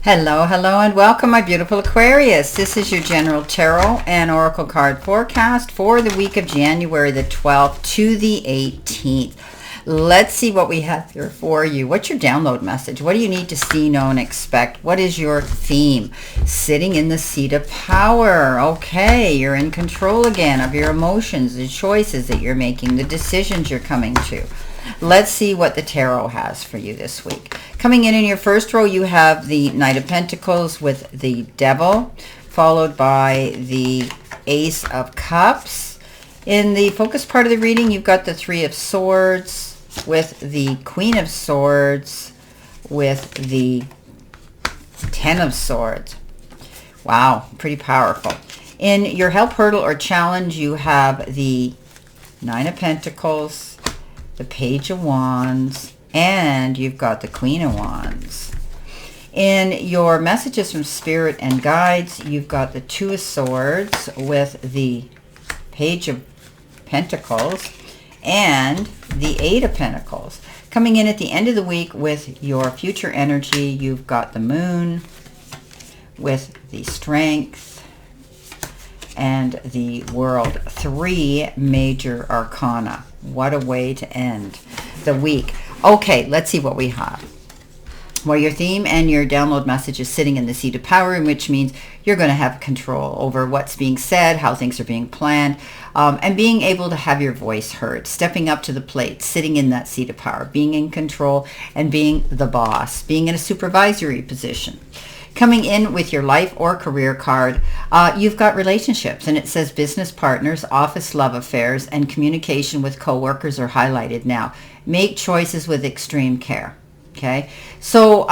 Hello, hello, and welcome, my beautiful Aquarius. This is your general tarot and oracle card forecast for the week of January the 12th to the 18th. Let's see what we have here for you. What's your download message? What do you need to see, know, and expect? What is your theme? Sitting in the seat of power. Okay, you're in control again of your emotions, the choices that you're making, the decisions you're coming to. Let's see what the tarot has for you this week. Coming in your first row, you have the Knight of Pentacles with the Devil, followed by the Ace of Cups. In the focus part of the reading, you've got the Three of Swords with the Queen of Swords with the Ten of Swords. Wow, pretty powerful. In your help, hurdle, or challenge, you have the Nine of Pentacles, the Page of Wands, and you've got the Queen of Wands. In your messages from Spirit and Guides, you've got the Two of Swords with the Page of Pentacles and the Eight of Pentacles. Coming in at the end of the week with your future energy, you've got the Moon with the Strength and the World. Three major arcana. What a way to end the week. Okay, let's see what we have. Well, your theme and your download message is sitting in the seat of power, which means you're going to have control over what's being said, how things are being planned, and being able to have your voice heard, stepping up to the plate, sitting in that seat of power, being in control and being the boss, being in a supervisory position. Coming in with your life or career card, you've got relationships, and it says business partners, office love affairs, and communication with coworkers are highlighted now. Make choices with extreme care. Okay, so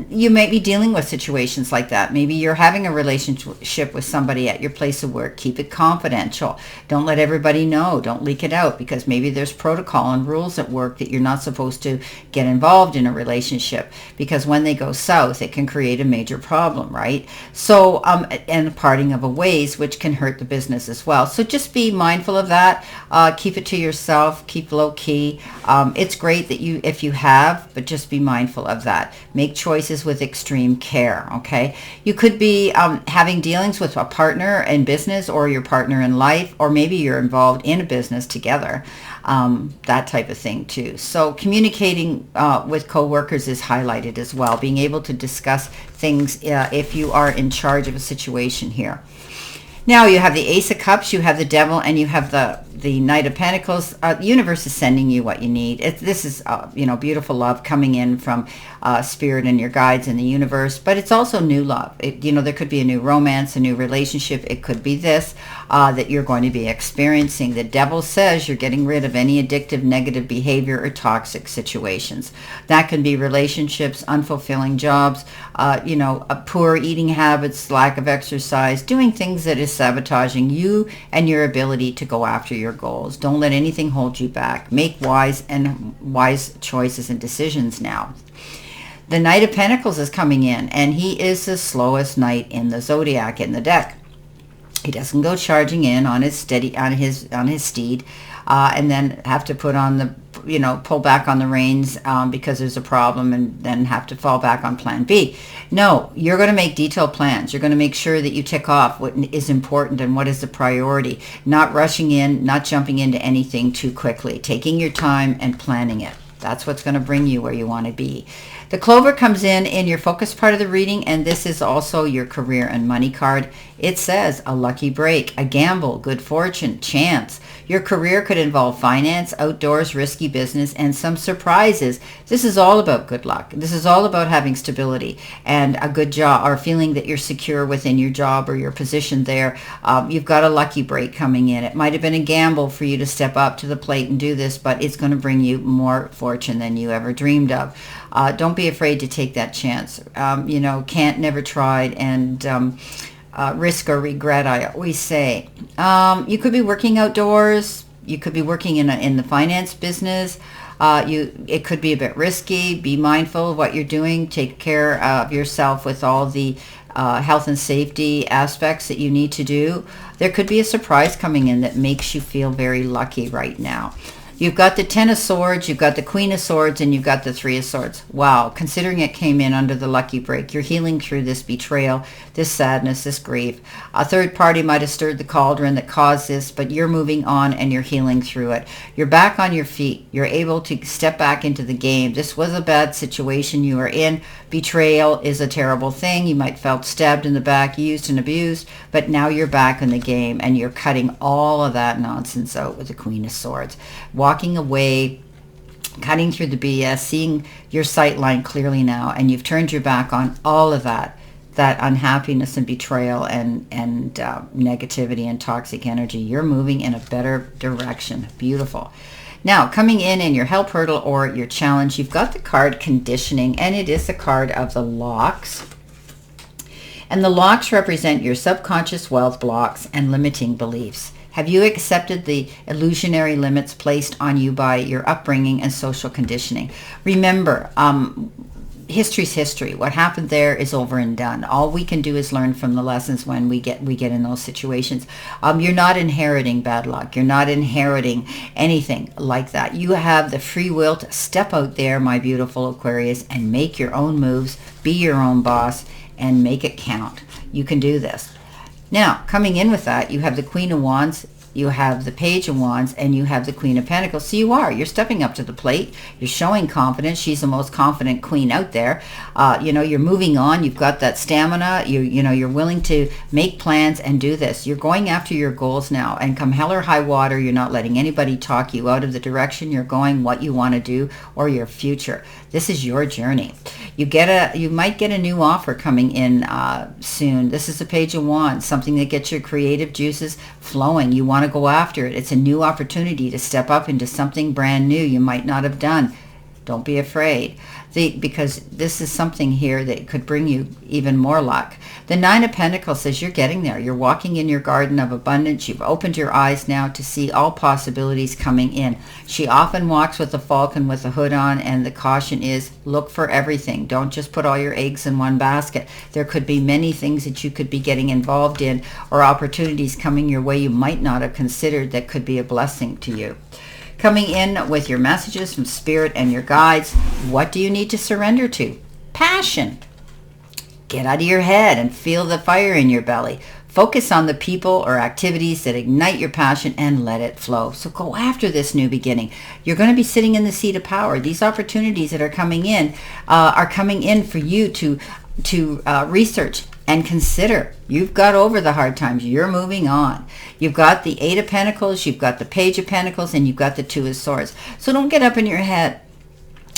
you may be dealing with situations like that. Maybe you're having a relationship with somebody at your place of work. Keep it confidential. Don't let everybody know. Don't leak it out, because maybe there's protocol and rules at work that you're not supposed to get involved in a relationship, because when they go south, it can create a major problem, right? So, and parting of a ways, which can hurt the business as well. So just be mindful of that. Keep it to yourself. Keep low key. It's great that if you have, but just be mindful of that. Make choices with extreme care, okay? You could be having dealings with a partner in business, or your partner in life, or maybe you're involved in a business together, that type of thing too. So communicating with coworkers is highlighted as well, being able to discuss things if you are in charge of a situation here. Now you have the Ace of Cups, you have the Devil, and you have the Knight of Pentacles. The universe is sending you what you need. This is, beautiful love coming in from Spirit and your guides in the universe, but it's also new love. There could be a new romance, a new relationship. It could be this that you're going to be experiencing. The Devil says you're getting rid of any addictive, negative behavior or toxic situations. That can be relationships, unfulfilling jobs, poor eating habits, lack of exercise, doing things that is sabotaging you and your ability to go after your goals. Don't let anything hold you back. Make wise choices and decisions now. The Knight of Pentacles is coming in, and he is the slowest knight in the zodiac in the deck. He doesn't go charging in on his steed, and then have to put on the pull back on the reins because there's a problem, and then have to fall back on plan B. No, you're going to make detailed plans. You're going to make sure that you tick off what is important and what is the priority. Not rushing in, not jumping into anything too quickly. Taking your time and planning it. That's what's going to bring you where you want to be. The Clover comes in your focus part of the reading, and this is also your career and money card. It says a lucky break, a gamble, good fortune, chance. Your career could involve finance, outdoors, risky business, and some surprises. This is all about good luck. This is all about having stability and a good job, or feeling that you're secure within your job or your position there. You've got a lucky break coming in. It might have been a gamble for you to step up to the plate and do this, but it's going to bring you more fortune than you ever dreamed of. Don't be afraid to take that chance. Can't, never tried, and risk or regret, I always say. You could be working outdoors. You could be working in the finance business. It could be a bit risky. Be mindful of what you're doing. Take care of yourself with all the health and safety aspects that you need to do. There could be a surprise coming in that makes you feel very lucky right now. You've got the Ten of Swords, you've got the Queen of Swords, and you've got the Three of Swords. Wow, considering it came in under the lucky break, you're healing through this betrayal, this sadness, this grief. A third party might have stirred the cauldron that caused this, but you're moving on and you're healing through it. You're back on your feet. You're able to step back into the game. This was a bad situation you were in. Betrayal is a terrible thing. You might have felt stabbed in the back, used and abused, but now you're back in the game and you're cutting all of that nonsense out with the Queen of Swords. Walking away, cutting through the BS, seeing your sight line clearly now, and you've turned your back on all of that unhappiness and betrayal and negativity and toxic energy. You're moving in a better direction. Beautiful. Now, coming in your help hurdle or your challenge, you've got the card conditioning, and it is the card of the locks. And the locks represent your subconscious wealth blocks and limiting beliefs. Have you accepted the illusionary limits placed on you by your upbringing and social conditioning? Remember, history's history. What happened there is over and done. All we can do is learn from the lessons when we get in those situations. You're not inheriting bad luck. You're not inheriting anything like that. You have the free will to step out there, my beautiful Aquarius, and make your own moves, be your own boss, and make it count. You can do this. Now, coming in with that, you have the Queen of Wands, you have the Page of Wands, and you have the Queen of Pentacles. So you're stepping up to the plate. You're showing confidence. She's the most confident queen out there. You're moving on. You've got that stamina. You're willing to make plans and do this. You're going after your goals now. And come hell or high water, you're not letting anybody talk you out of the direction you're going, what you want to do, or your future. This is your journey. You might get a new offer coming in soon. This is the Page of Wands, something that gets your creative juices flowing. You want to go after it. It's a new opportunity to step up into something brand new you might not have done. Don't be afraid, because this is something here that could bring you even more luck. The Nine of Pentacles says you're getting there. You're walking in your garden of abundance. You've opened your eyes now to see all possibilities coming in. She often walks with a falcon with a hood on, and the caution is look for everything. Don't just put all your eggs in one basket. There could be many things that you could be getting involved in, or opportunities coming your way you might not have considered that could be a blessing to you. Coming in with your messages from Spirit and your guides, what do you need to surrender to? Passion. Get out of your head and feel the fire in your belly. Focus on the people or activities that ignite your passion and let it flow. So go after this new beginning. You're going to be sitting in the seat of power. These opportunities that are coming in for you to research and consider. You've got over the hard times. You're moving on. You've got the Eight of Pentacles, you've got the Page of Pentacles, and you've got the Two of Swords. So don't get up in your head.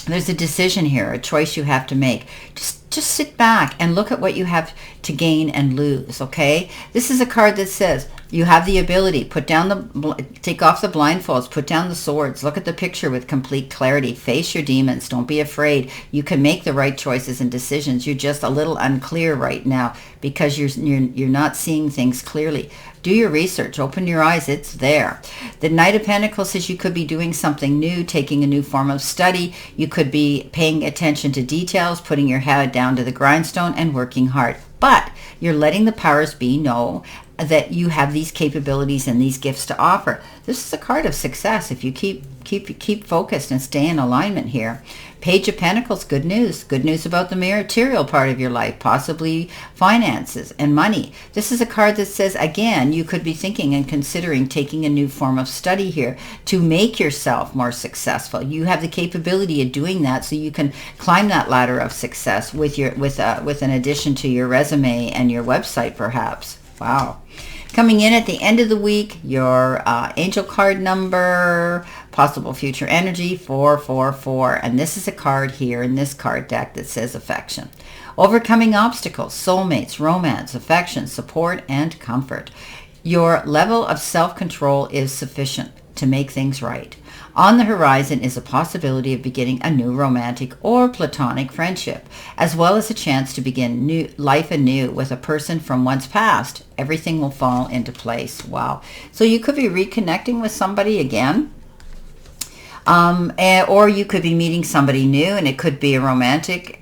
There's a decision here, a choice you have to make. Just sit back and look at what you have to gain and lose, okay? This is a card that says you have the ability. Take off the blindfolds, put down the swords, look at the picture with complete clarity, face your demons, don't be afraid. You can make the right choices and decisions. You're just a little unclear right now because you're not seeing things clearly. Do your research, open your eyes, it's there. The Knight of Pentacles says you could be doing something new, taking a new form of study. You could be paying attention to details, putting your head down to the grindstone and working hard. But you're letting the powers be know that you have these capabilities and these gifts to offer. This is a card of success if you keep focused and stay in alignment here. Page of Pentacles, good news. Good news about the material part of your life, possibly finances and money. This is a card that says, again, you could be thinking and considering taking a new form of study here to make yourself more successful. You have the capability of doing that, so you can climb that ladder of success with an addition to your resume and your website, perhaps. Wow. Coming in at the end of the week, your angel card number, possible future energy, 444. And this is a card here in this card deck that says affection. Overcoming obstacles, soulmates, romance, affection, support, and comfort. Your level of self-control is sufficient to make things right. On the horizon is a possibility of beginning a new romantic or platonic friendship, as well as a chance to begin life anew with a person from once past. Everything will fall into place. Wow. So you could be reconnecting with somebody again. Or you could be meeting somebody new, and it could be a romantic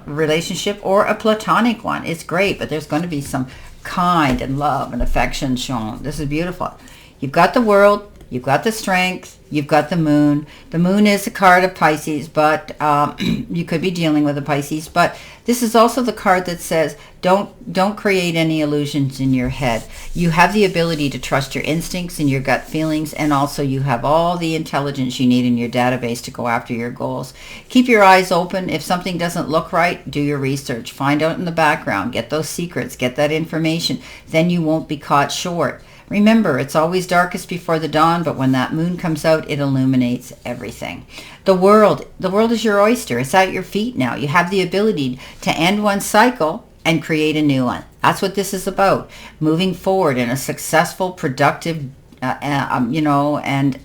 relationship or a platonic one. It's great, but there's going to be some kind and love and affection shown. This is beautiful. You've got the World. You've got the Strength. You've got the Moon. The Moon is a card of Pisces, but you could be dealing with a Pisces. But this is also the card that says, don't create any illusions in your head. You have the ability to trust your instincts and your gut feelings, and also you have all the intelligence you need in your database to go after your goals. Keep your eyes open. If something doesn't look right, do your research. Find out in the background. Get those secrets. Get that information. Then you won't be caught short. Remember, it's always darkest before the dawn, but when that moon comes out, it illuminates everything. The world is your oyster. It's at your feet now. You have the ability to end one cycle and create a new one. That's what this is about. Moving forward in a successful, productive, and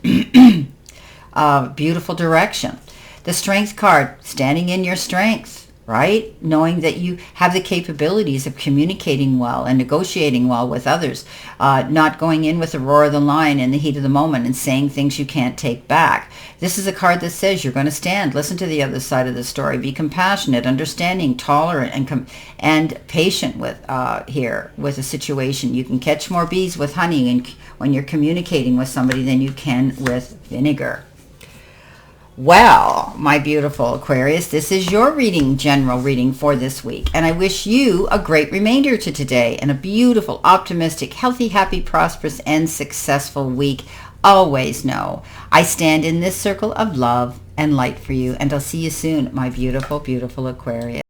beautiful direction. The Strength card, standing in your strength. Right? Knowing that you have the capabilities of communicating well and negotiating well with others, not going in with the roar of the lion in the heat of the moment and saying things you can't take back. This is a card that says you're going to stand, listen to the other side of the story, be compassionate, understanding, tolerant, and patient with a situation. You can catch more bees with honey and when you're communicating with somebody than you can with vinegar. Well, my beautiful Aquarius, this is your general reading for this week. And I wish you a great remainder to today and a beautiful, optimistic, healthy, happy, prosperous, and successful week. Always know I stand in this circle of love and light for you. And I'll see you soon, my beautiful, beautiful Aquarius.